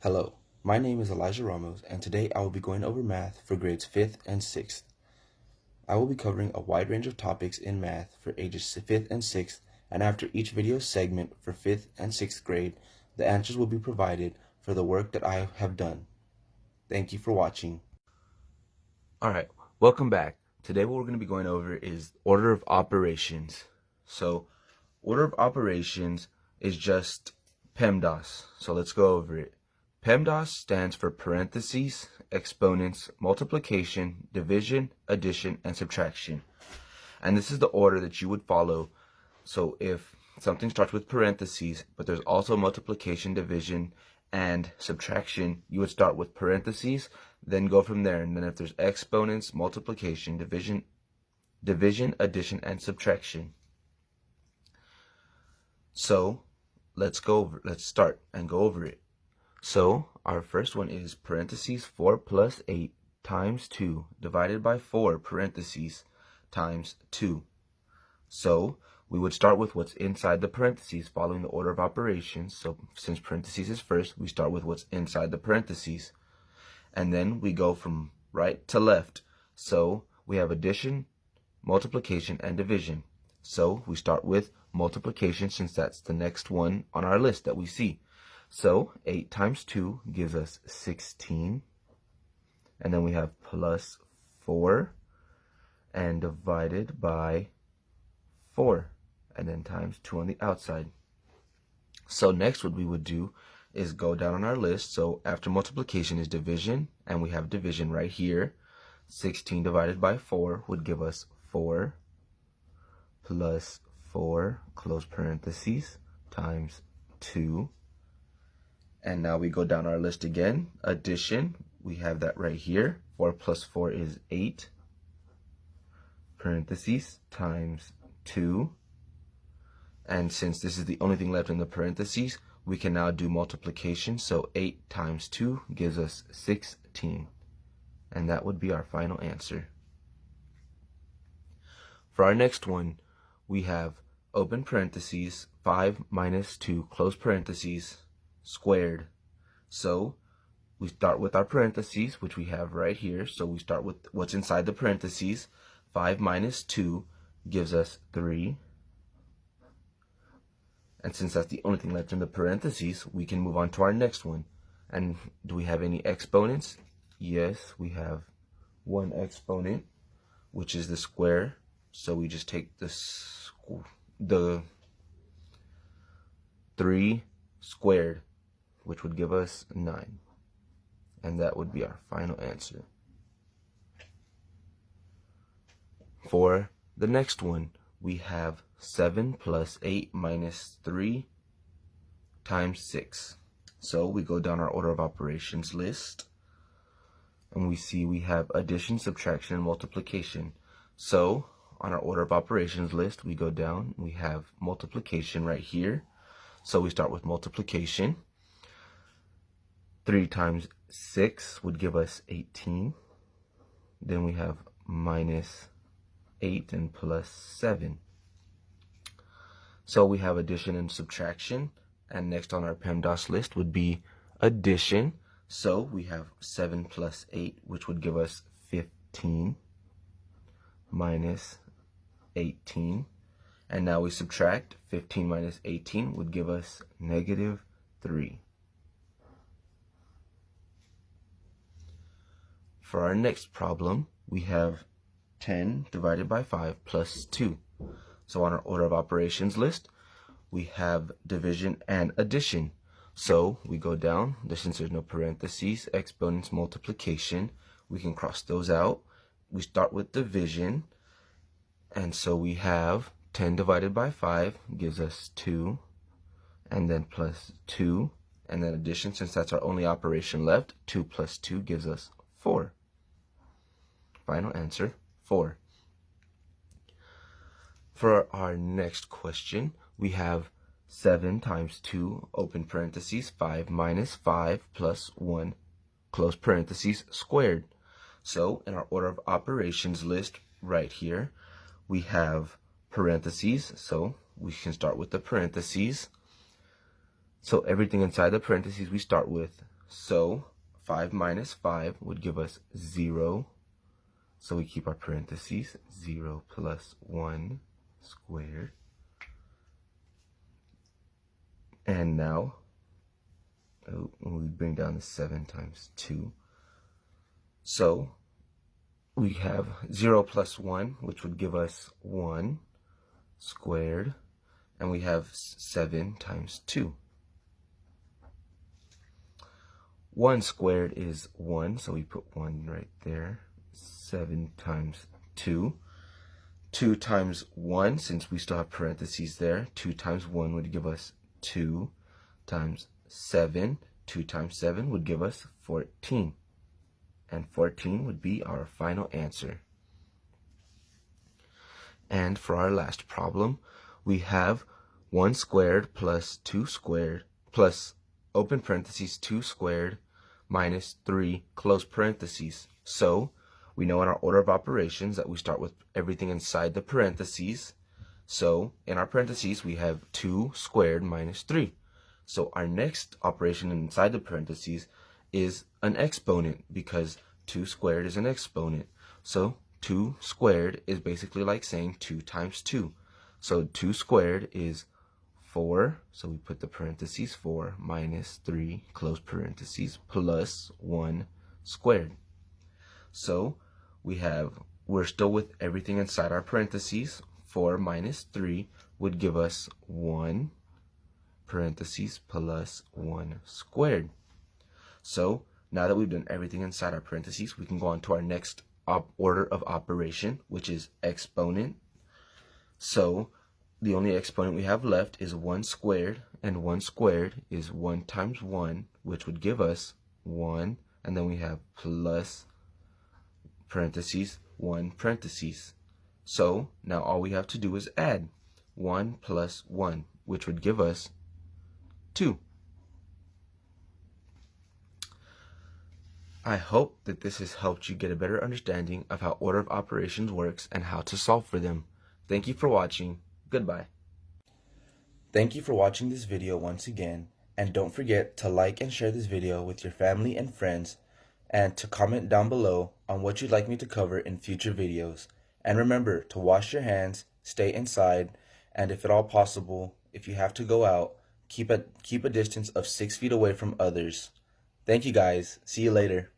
Hello, my name is Elijah Ramos, and today I will be going over math for grades 5th and 6th. I will be covering a wide range of topics in math for ages 5th and 6th, and after each video segment for 5th and 6th grade, the answers will be provided for the work that I have done. Thank you for watching. Alright, welcome back. Today what we're going to be going over is order of operations. So, order of operations is just Pemdas. So let's go over it. Pemdas stands for parentheses, exponents, multiplication, division, addition, and subtraction. And this is the order that you would follow. So if something starts with parentheses, but there's also multiplication, division, and subtraction, you would start with parentheses, then go from there. And then if there's exponents, multiplication, division, addition, and subtraction. So let's start and go over it. So our first one is parentheses 4 plus 8 times 2 divided by 4 parentheses times 2. So we would start with what's inside the parentheses following the order of operations. So since parentheses is first, we start with what's inside the parentheses. And then we go from right to left. So we have addition, multiplication, and division. So we start with multiplication since that's the next one on our list that we see. So 8 times 2 gives us 16. And then we have plus 4 and divided by 4. And then times 2 on the outside. So next what we would do is go down on our list. So after multiplication is division, and we have division right here. 16 divided by 4 would give us 4 plus 4, close parentheses, times 2. And now we go down our list again. Addition, we have that right here. 4 plus 4 is 8, parentheses, times 2. And since this is the only thing left in the parentheses, we can now do multiplication. So 8 times 2 gives us 16. And that would be our final answer. For our next one, we have open parentheses, 5 minus 2, close parentheses, squared. So we start with our parentheses, which we have right here. So we start with what's inside the parentheses. 5 minus 2 gives us 3. And since that's the only thing left in the parentheses, we can move on to our next one. And do we have any exponents? Yes, we have one exponent, which is the square. So we just take the 3 squared, which would give us 9. And that would be our final answer. For the next one, we have 7 plus 8 minus 3 times 6. So we go down our order of operations list, and we see we have addition, subtraction, and multiplication. So on our order of operations list, we go down, we have multiplication right here. So we start with multiplication. 3 times 6 would give us 18. Then we have minus 8 and plus 7. So we have addition and subtraction. And next on our PEMDAS list would be addition. So we have 7 plus 8, which would give us 15, minus 18. And now we subtract. 15 minus 18 would give us negative 3. For our next problem, we have 10 divided by 5 plus 2. So on our order of operations list, we have division and addition. So we go down, since there's no parentheses, exponents, multiplication, we can cross those out. We start with division, and so we have 10 divided by 5 gives us 2, and then plus 2, and then addition, since that's our only operation left, 2 plus 2 gives us 4. Final answer, 4. For our next question, we have 7 times 2, open parentheses, 5 minus 5 plus 1, close parentheses, squared. So in our order of operations list right here, we have parentheses, so we can start with the parentheses. So everything inside the parentheses we start with. So 5 minus 5 would give us 0. So we keep our parentheses, 0 plus 1 squared. And now we bring down the 7 times 2. So we have 0 plus 1, which would give us 1 squared. And we have 7 times 2. 1 squared is 1, so we put 1 right there. 7 times 2. 2 times 1, since we still have parentheses there, 2 times 1 would give us 2 times 7. 2 times 7 would give us 14. And 14 would be our final answer. And for our last problem, we have 1 squared plus 2 squared plus open parentheses 2 squared minus 3 close parentheses. So we know in our order of operations that we start with everything inside the parentheses. So in our parentheses we have 2 squared minus 3. So our next operation inside the parentheses is an exponent, because 2 squared is an exponent. So 2 squared is basically like saying 2 times 2. So 2 squared is 4, so we put the parentheses 4 minus 3 close parentheses plus 1 squared. So we're still with everything inside our parentheses. 4 minus 3 would give us 1 parentheses plus 1 squared. So now that we've done everything inside our parentheses, we can go on to our next order of operation, which is exponent. So the only exponent we have left is 1 squared, and 1 squared is 1 times 1, which would give us 1, and then we have plus parentheses 1 parentheses. So now all we have to do is add 1 plus 1, which would give us 2. I hope that this has helped you get a better understanding of how order of operations works and how to solve for them. Thank you for watching. Goodbye. Thank you for watching this video once again, and don't forget to like and share this video with your family and friends, and to comment down below on what you'd like me to cover in future videos. And remember to wash your hands, stay inside, and if at all possible, if you have to go out, keep a distance of 6 feet away from others. Thank you guys. See you later.